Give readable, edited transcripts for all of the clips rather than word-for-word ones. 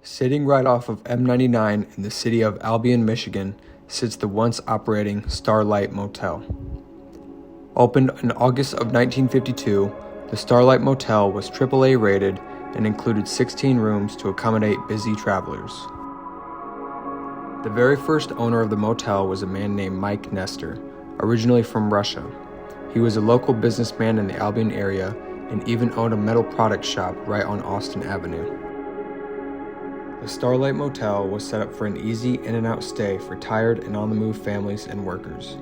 Sitting right off of M99 in the city of Albion, Michigan, sits the once operating Star Lite Motel. Opened in August of 1952, the Star Lite Motel was AAA rated and included 16 rooms to accommodate busy travelers. The very first owner of the motel was a man named Mike Nestor, originally from Russia. He was a local businessman in the Albion area and even owned a metal products shop right on Austin Avenue. The Star Lite Motel was set up for an easy in-and-out stay for tired and on-the-move families and workers.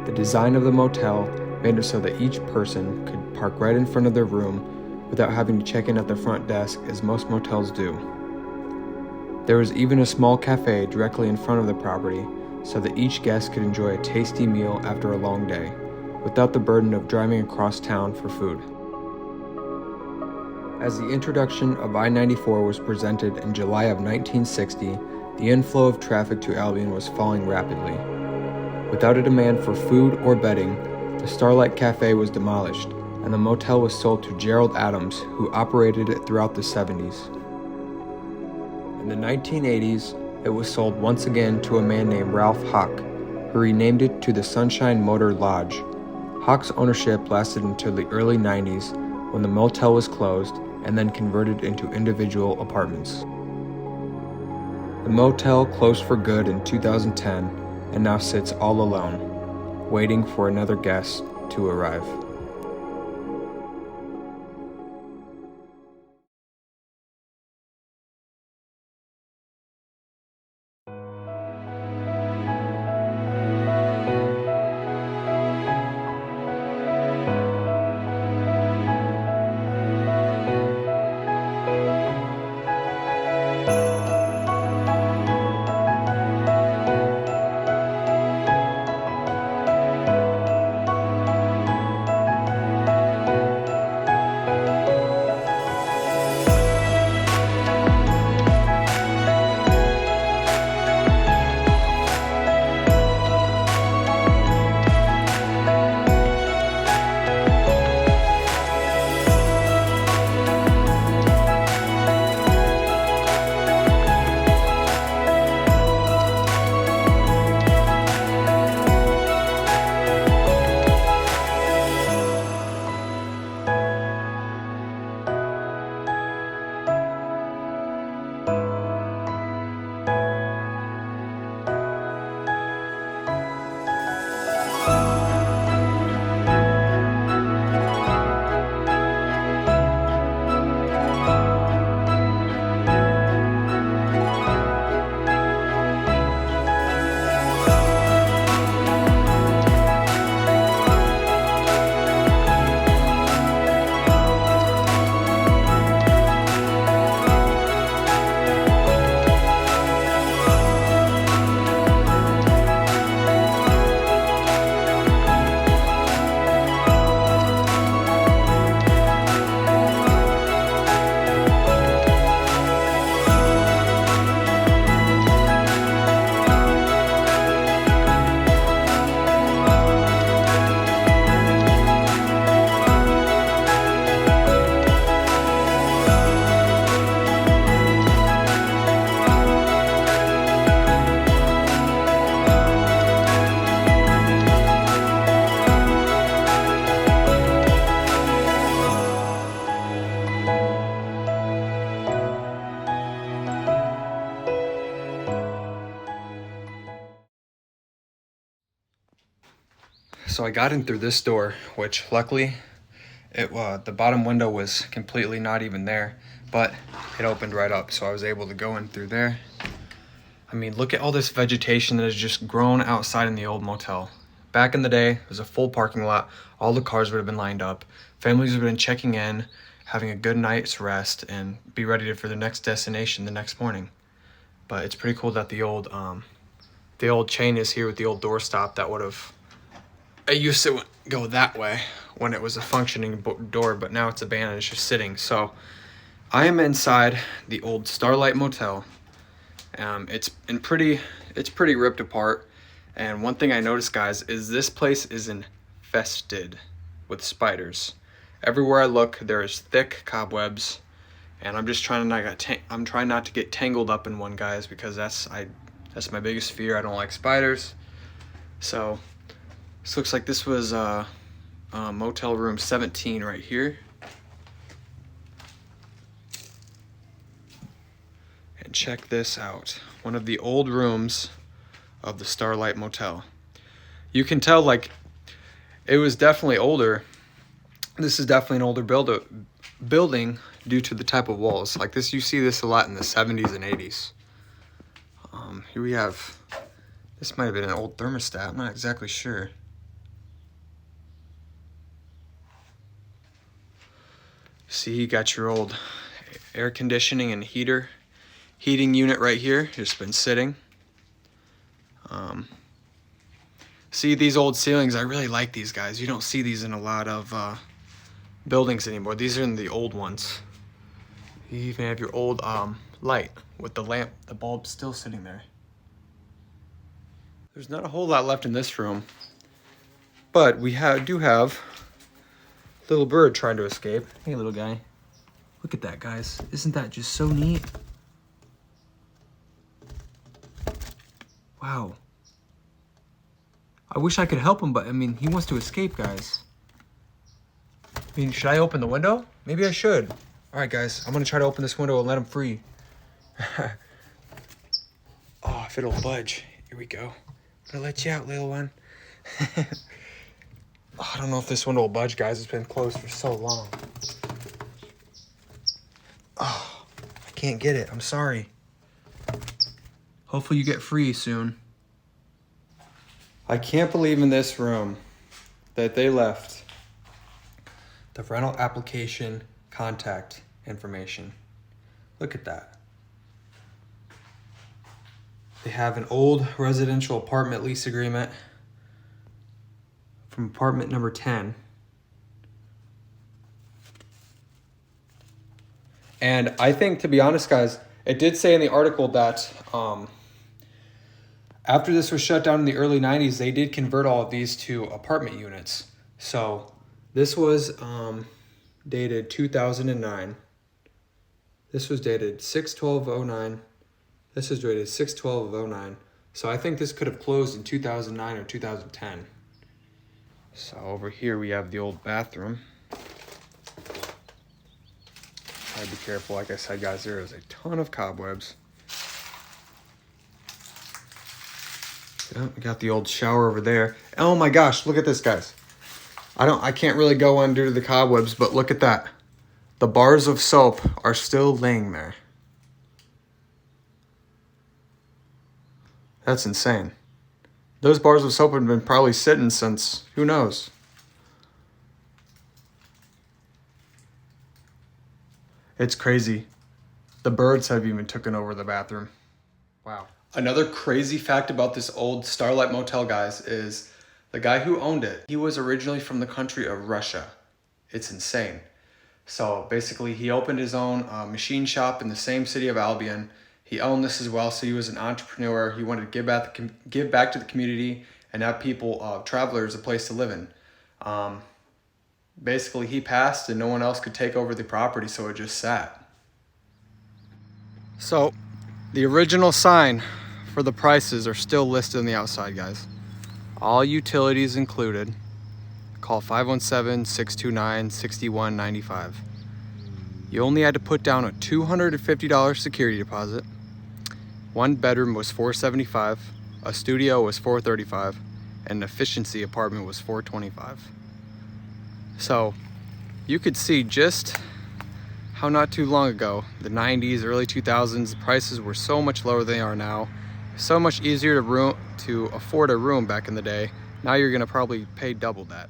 The design of the motel made it so that each person could park right in front of their room without having to check in at the front desk as most motels do. There was even a small cafe directly in front of the property so that each guest could enjoy a tasty meal after a long day, without the burden of driving across town for food. As the introduction of I-94 was presented in July of 1960, the inflow of traffic to Albion was falling rapidly. Without a demand for food or bedding, the Star Lite Cafe was demolished, and the motel was sold to Gerald Adams, who operated it throughout the 70s. In the 1980s, it was sold once again to a man named Ralph Hawk, who renamed it to the Sunshine Motor Lodge. Hawk's ownership lasted until the early 90s, when the motel was closed and then converted into individual apartments. The motel closed for good in 2010 and now sits all alone, waiting for another guest to arrive. So I got in through this door, which luckily the bottom window was completely not even there, but it opened right up, so I was able to go in through there. I mean, look at all this vegetation that has just grown outside in the old motel. Back in the day, it was a full parking lot. All the cars would have been lined up. Families would have been checking in, having a good night's rest, and be ready for their next destination the next morning. But it's pretty cool that the old chain is here with the old doorstop that would have... It used to go that way when it was a functioning door, but now it's abandoned. It's just sitting. So I am inside the old Star Lite Motel. It's pretty ripped apart. And one thing I noticed, guys, is this place is infested with spiders. Everywhere I look, there is thick cobwebs, and I'm just trying not to get tangled up in one, guys, because that's my biggest fear. I don't like spiders. So this looks like this was motel room 17 right here. And check this out. One of the old rooms of the Star Lite Motel. You can tell, like, it was definitely older. This is definitely an older building due to the type of walls. Like this, you see this a lot in the 70s and 80s. Here we have, this might have been an old thermostat. I'm not exactly sure. See, you got your old air conditioning and heating unit right here. Just been sitting. See these old ceilings, I really like these, guys. You don't see these in a lot of buildings anymore. These are in the old ones. You even have your old light with the lamp, the bulb still sitting there. There's not a whole lot left in this room, but we do have little bird trying to escape. Hey, little guy. Look at that, guys. Isn't that just so neat? Wow. I wish I could help him, but I mean, he wants to escape, guys. I mean, should I open the window? Maybe I should. All right, guys, I'm gonna try to open this window and let him free. Oh, if it'll budge. Here we go. I'm gonna let you out, little one. Oh, I don't know if this window will budge, guys. It's been closed for so long. Oh, I can't get it. I'm sorry. Hopefully you get free soon. I can't believe in this room that they left the rental application contact information. Look at that. They have an old residential apartment lease agreement from apartment number 10. And I think, to be honest, guys, it did say in the article that after this was shut down in the early 90s, they did convert all of these to apartment units. So this was dated 2009. This was dated 6/12/09. This was dated 6/12/09. So I think this could have closed in 2009 or 2010. So over here we have the old bathroom. Try to be careful. Like I said, guys, there is a ton of cobwebs. Yeah, we got the old shower over there. Oh my gosh, look at this, guys. I can't really go on due to the cobwebs, but look at that. The bars of soap are still laying there. That's insane. Those bars of soap have been probably sitting since, who knows? It's crazy. The birds have even taken over the bathroom. Wow. Another crazy fact about this old Star Lite Motel, guys, is the guy who owned it, he was originally from the country of Russia. It's insane. So basically he opened his own machine shop in the same city of Albion. He owned this as well, so he was an entrepreneur. He wanted to give back to the community and have people, travelers, a place to live in. Basically he passed and no one else could take over the property, so it just sat. So the original sign for the prices are still listed on the outside, guys. All utilities included. Call 517-629-6195. You only had to put down a $250 security deposit. One bedroom was $475, a studio was $435, and an efficiency apartment was $425. So you could see just how not too long ago, the 90s, early 2000s, the prices were so much lower than they are now. So much easier to afford a room back in the day. Now you're gonna probably pay double that.